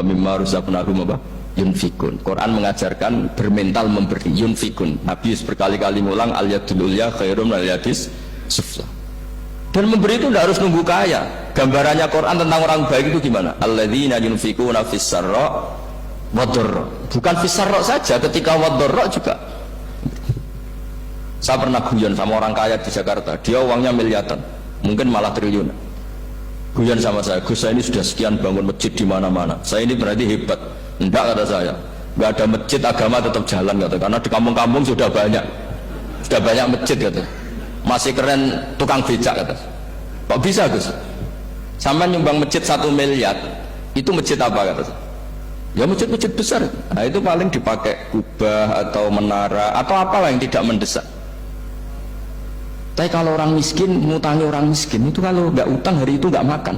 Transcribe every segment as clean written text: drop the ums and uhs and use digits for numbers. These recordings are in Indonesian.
mimma razaqnahum apa yunfikun. Quran mengajarkan bermental memberi, yunfikun. Nabi berkali-kali ngulang al yadul ulya khairum al yadis sufla. Dan memberi itu tidak harus nunggu kaya. Gambarannya Quran tentang orang baik itu gimana? Alladzina yunfikuna fis sarra wadharra. Bukan fis sarra saja, ketika wadharra juga. Saya pernah guyon sama orang kaya di Jakarta, dia uangnya miliaran, mungkin malah triliunan. Guyon sama saya, Gus, saya ini sudah sekian bangun masjid di mana-mana. Saya ini berarti hebat. Enggak, kata saya. Enggak ada masjid, agama tetap jalan, kata. Karena di kampung-kampung sudah banyak masjid, kata. Masih keren tukang becak, kata. Kok bisa, Gus? Sama nyumbang masjid 1 miliar, itu masjid apa, kata? Ya masjid-masjid besar. Nah itu paling dipakai kubah atau menara atau apalah yang tidak mendesak. Tapi kalau orang miskin, ngutangi orang miskin itu kalau nggak utang hari itu nggak makan.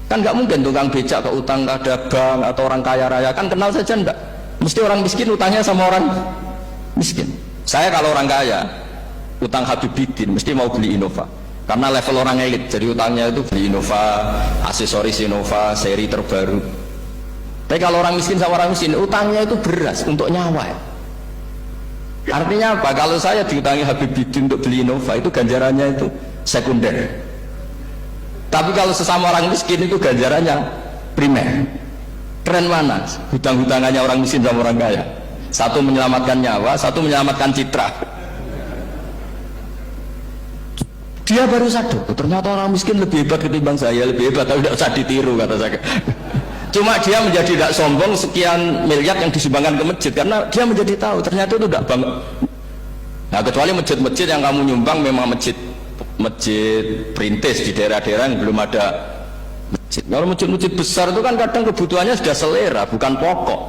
Kan nggak mungkin tukang becak ke utang ada bank atau orang kaya raya, kan kenal saja enggak. Mesti orang miskin utangnya sama orang miskin. Saya kalau orang kaya utang Habibidin mesti mau beli Innova karena level orang elit, jadi utangnya itu beli Innova, aksesoris Innova seri terbaru. Tapi kalau orang miskin sama orang miskin utangnya itu beras untuk nyawa ya. Artinya apa? Kalau saya diutangi Habibidin untuk beli Innova itu ganjarannya itu sekunder. Tapi kalau sesama orang miskin itu ganjarannya primer. Keren mana? Hutang-hutangannya orang miskin sama orang kaya. Satu menyelamatkan nyawa, satu menyelamatkan citra. Dia baru sadar, ternyata orang miskin lebih hebat ketimbang saya, lebih hebat, tapi tidak usah ditiru, kata saya. Cuma dia menjadi tidak sombong sekian miliar yang disumbangkan ke masjid karena dia menjadi tahu ternyata itu tidak bangga. Nah kecuali masjid-masjid yang kamu nyumbang memang masjid perintis di daerah-daerah yang belum ada masjid. Kalau masjid-masjid besar itu kan kadang kebutuhannya sudah selera, bukan pokok.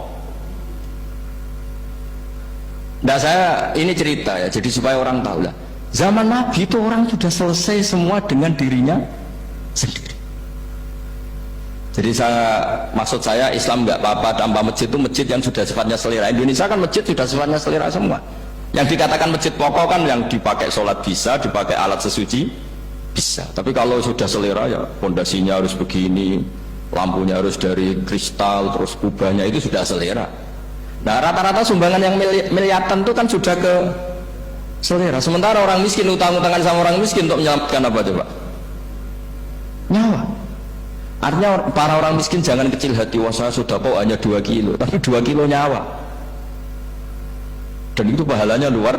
Nah saya ini cerita ya, jadi supaya orang tahu lah. Zaman Nabi itu orang sudah selesai semua dengan dirinya sendiri. Jadi maksud saya Islam nggak apa-apa tanpa masjid, itu masjid yang sudah sifatnya selera. Indonesia kan masjid sudah sifatnya selera semua. Yang dikatakan masjid pokok kan yang dipakai sholat bisa, dipakai alat sesuci bisa. Tapi kalau sudah selera ya pondasinya harus begini, lampunya harus dari kristal, terus kubahnya itu sudah selera. Nah rata-rata sumbangan yang miliatan itu kan sudah ke selera. Sementara orang miskin utang-utangan sama orang miskin untuk menyelamatkan apa coba? Nyawa. Artinya para orang miskin jangan kecil hati, wah saya sudah kok hanya 2 kilo, tapi 2 kilo nyawa. Dan itu pahalanya luar